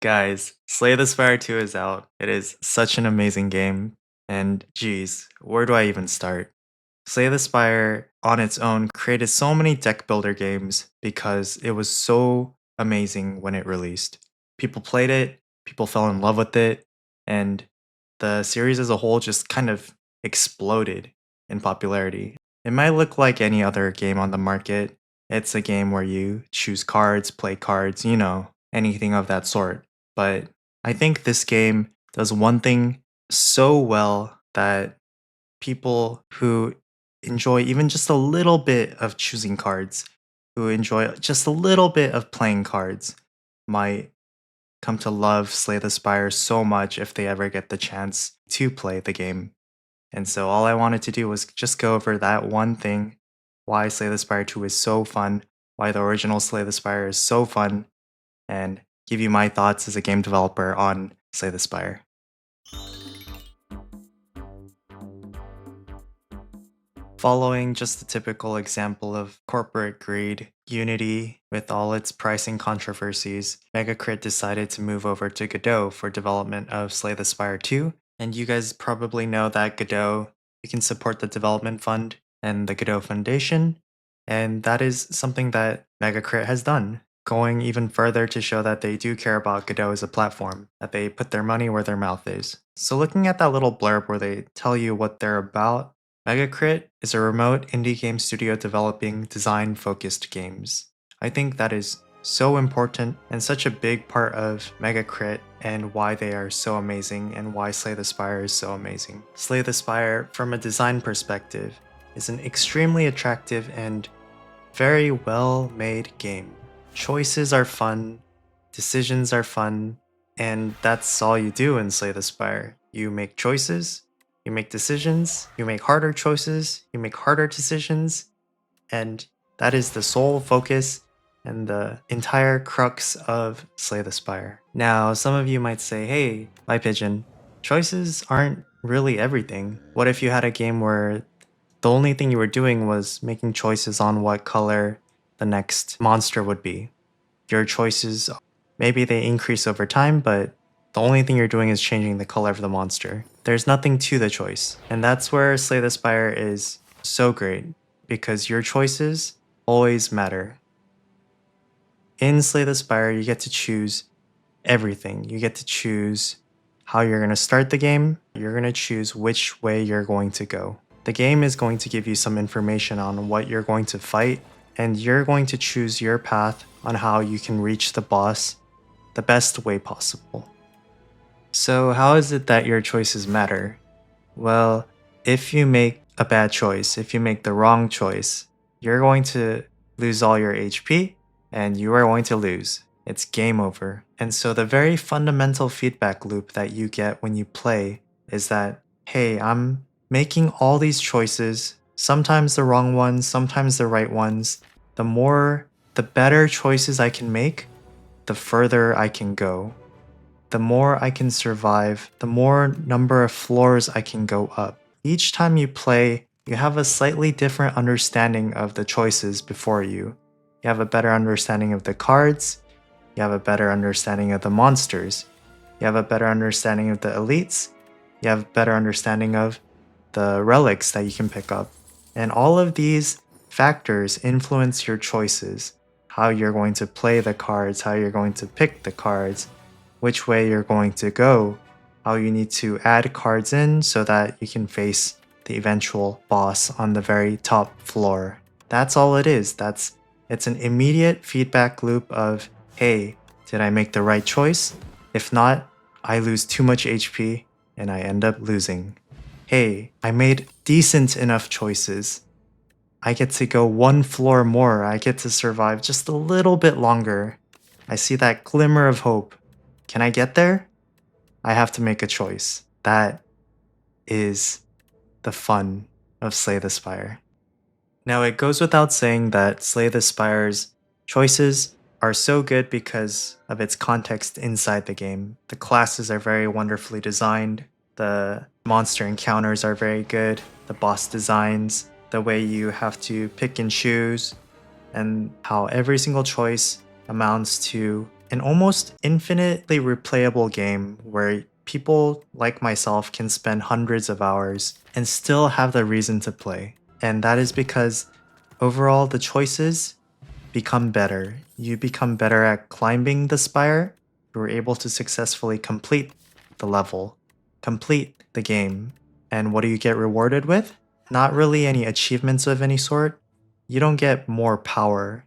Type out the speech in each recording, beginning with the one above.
Guys, Slay the Spire 2 is out. It is such an amazing game. And geez, where do I even start? Slay the Spire on its own created so many deck builder games because it was so amazing when it released. People played it, people fell in love with it, and the series as a whole just kind of exploded in popularity. It might look like any other game on the market. It's a game where you choose cards, play cards, anything of that sort. But I think this game does one thing so well that people who enjoy even just a little bit of choosing cards, who enjoy just a little bit of playing cards, might come to love Slay the Spire so much if they ever get the chance to play the game. And so all I wanted to do was just go over that one thing, why Slay the Spire 2 is so fun, why the original Slay the Spire is so fun, and give you my thoughts as a game developer on Slay the Spire. Following just a typical example of corporate greed, Unity, with all its pricing controversies, Megacrit decided to move over to Godot for development of Slay the Spire 2. And you guys probably know that Godot, you can support the development fund and the Godot Foundation, and that is something that Megacrit has done, going even further to show that they do care about Godot as a platform, that they put their money where their mouth is. So looking at that little blurb where they tell you what they're about, Megacrit is a remote indie game studio developing design-focused games. I think that is so important and such a big part of Megacrit and why they are so amazing and why Slay the Spire is so amazing. Slay the Spire, from a design perspective, is an extremely attractive and very well-made game. Choices are fun, decisions are fun, and that's all you do in Slay the Spire. You make choices, you make decisions, you make harder choices, you make harder decisions, and that is the sole focus and the entire crux of Slay the Spire. Now, some of you might say, hey, my pigeon, choices aren't really everything. What if you had a game where the only thing you were doing was making choices on what color the next monster would be? Your choices, maybe they increase over time, but the only thing you're doing is changing the color of the monster. There's nothing to the choice. And that's where Slay the Spire is so great, because your choices always matter. In Slay the Spire, you get to choose everything. You get to choose how you're going to start the game. You're going to choose which way you're going to go. The game is going to give you some information on what you're going to fight, and you're going to choose your path on how you can reach the boss the best way possible. So how is it that your choices matter? Well, if you make a bad choice, if you make the wrong choice, you're going to lose all your HP and you are going to lose. It's game over. And so the very fundamental feedback loop that you get when you play is that, hey, I'm making all these choices, sometimes the wrong ones, sometimes the right ones. The better choices I can make, the further I can go. The more I can survive, the more number of floors I can go up. Each time you play, you have a slightly different understanding of the choices before you. You have a better understanding of the cards, you have a better understanding of the monsters, you have a better understanding of the elites, you have a better understanding of the relics that you can pick up. And all of these factors influence your choices, how you're going to play the cards, how you're going to pick the cards, which way you're going to go, how you need to add cards in so that you can face the eventual boss on the very top floor. That's all it is. It's an immediate feedback loop of, hey, did I make the right choice? If not, I lose too much HP and I end up losing. Hey, I made decent enough choices. I get to go one floor more. I get to survive just a little bit longer. I see that glimmer of hope. Can I get there? I have to make a choice. That is the fun of Slay the Spire. Now, it goes without saying that Slay the Spire's choices are so good because of its context inside the game. The classes are very wonderfully designed, the monster encounters are very good, the boss designs, the way you have to pick and choose, and how every single choice amounts to an almost infinitely replayable game where people like myself can spend hundreds of hours and still have the reason to play. And that is because overall the choices become better. You become better at climbing the spire. You were able to successfully complete the level, complete the game. And what do you get rewarded with? Not really any achievements of any sort. You don't get more power.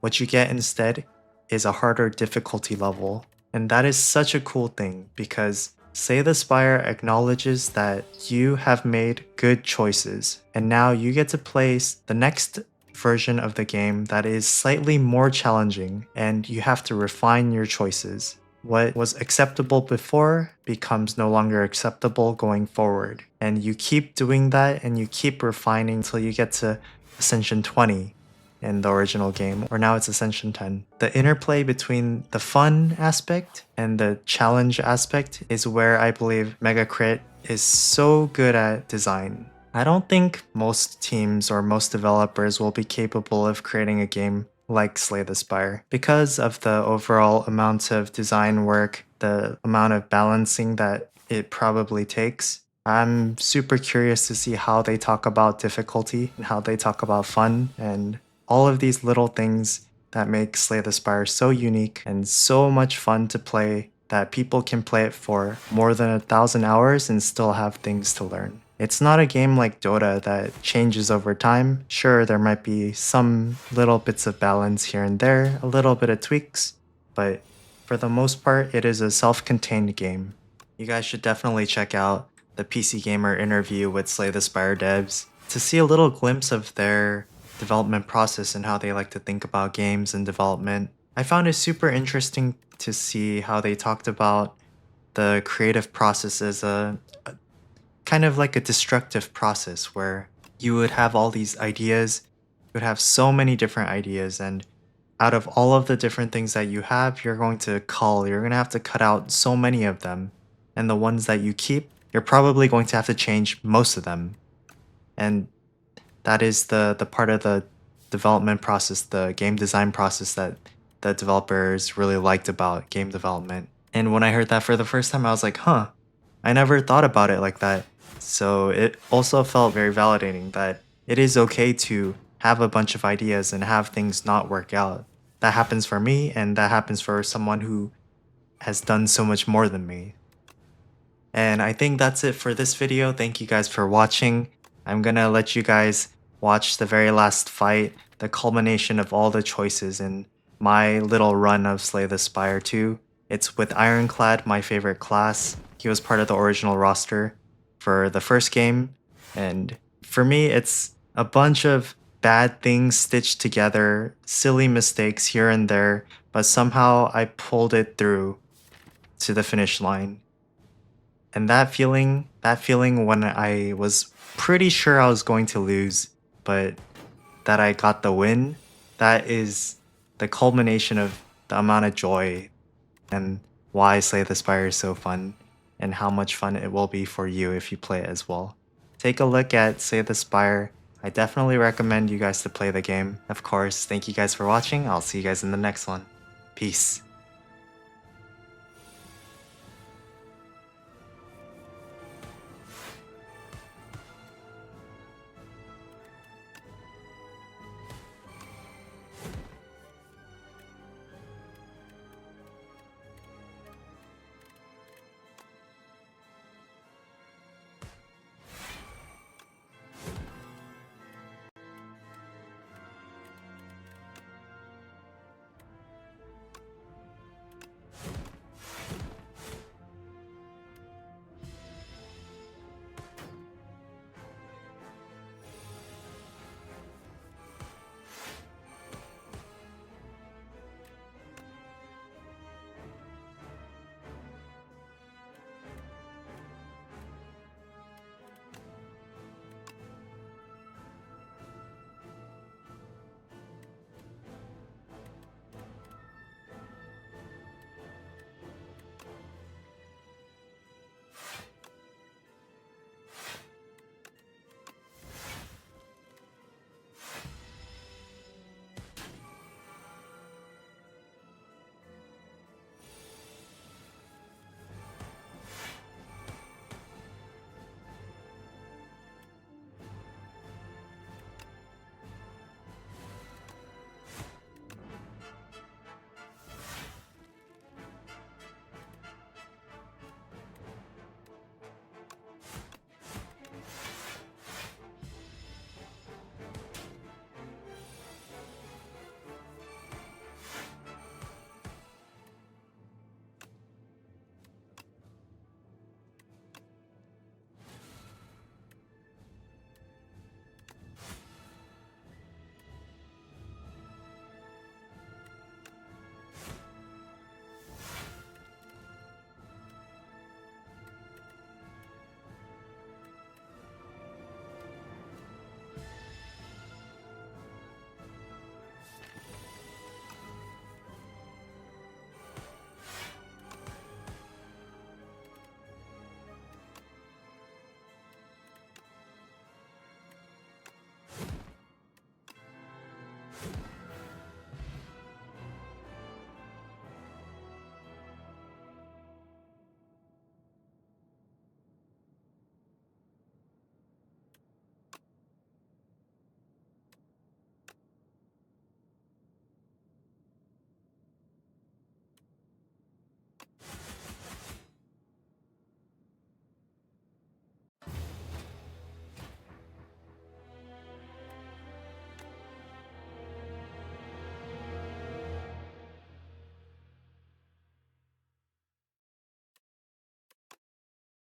What you get instead is a harder difficulty level. And that is such a cool thing because Slay the Spire acknowledges that you have made good choices, and now you get to play the next version of the game that is slightly more challenging, and you have to refine your choices. What was acceptable before becomes no longer acceptable going forward. And you keep doing that and you keep refining until you get to Ascension 20 in the original game, or now it's Ascension 10. The interplay between the fun aspect and the challenge aspect is where I believe Megacrit is so good at design. I don't think most teams or most developers will be capable of creating a game like Slay the Spire because of the overall amount of design work, the amount of balancing that it probably takes. I'm super curious to see how they talk about difficulty and how they talk about fun and all of these little things that make Slay the Spire so unique and so much fun to play that people can play it for more than 1,000 hours and still have things to learn. It's not a game like Dota that changes over time. Sure, there might be some little bits of balance here and there, a little bit of tweaks, but for the most part, it is a self-contained game. You guys should definitely check out the PC Gamer interview with Slay the Spire devs to see a little glimpse of their development process and how they like to think about games and development. I found it super interesting to see how they talked about the creative process as a kind of like a destructive process where you would have all these ideas, you would have so many different ideas, and out of all of the different things that you have, you're going to have to cut out so many of them. And the ones that you keep, you're probably going to have to change most of them. And that is the part of the development process, the game design process that the developers really liked about game development. And when I heard that for the first time, I was like, huh, I never thought about it like that. So it also felt very validating that it is okay to have a bunch of ideas and have things not work out. That happens for me, and that happens for someone who has done so much more than me. And I think that's it for this video. Thank you guys for watching. I'm gonna let you guys watch the very last fight, the culmination of all the choices in my little run of Slay the Spire 2. It's with Ironclad, my favorite class. He was part of the original roster for the first game, and for me it's a bunch of bad things stitched together, silly mistakes here and there, but somehow I pulled it through to the finish line. And that feeling when I was pretty sure I was going to lose, but that I got the win, that is the culmination of the amount of joy and why Slay the Spire is so fun and how much fun it will be for you if you play it as well. Take a look at Slay the Spire. I definitely recommend you guys to play the game. Of course, thank you guys for watching. I'll see you guys in the next one. Peace.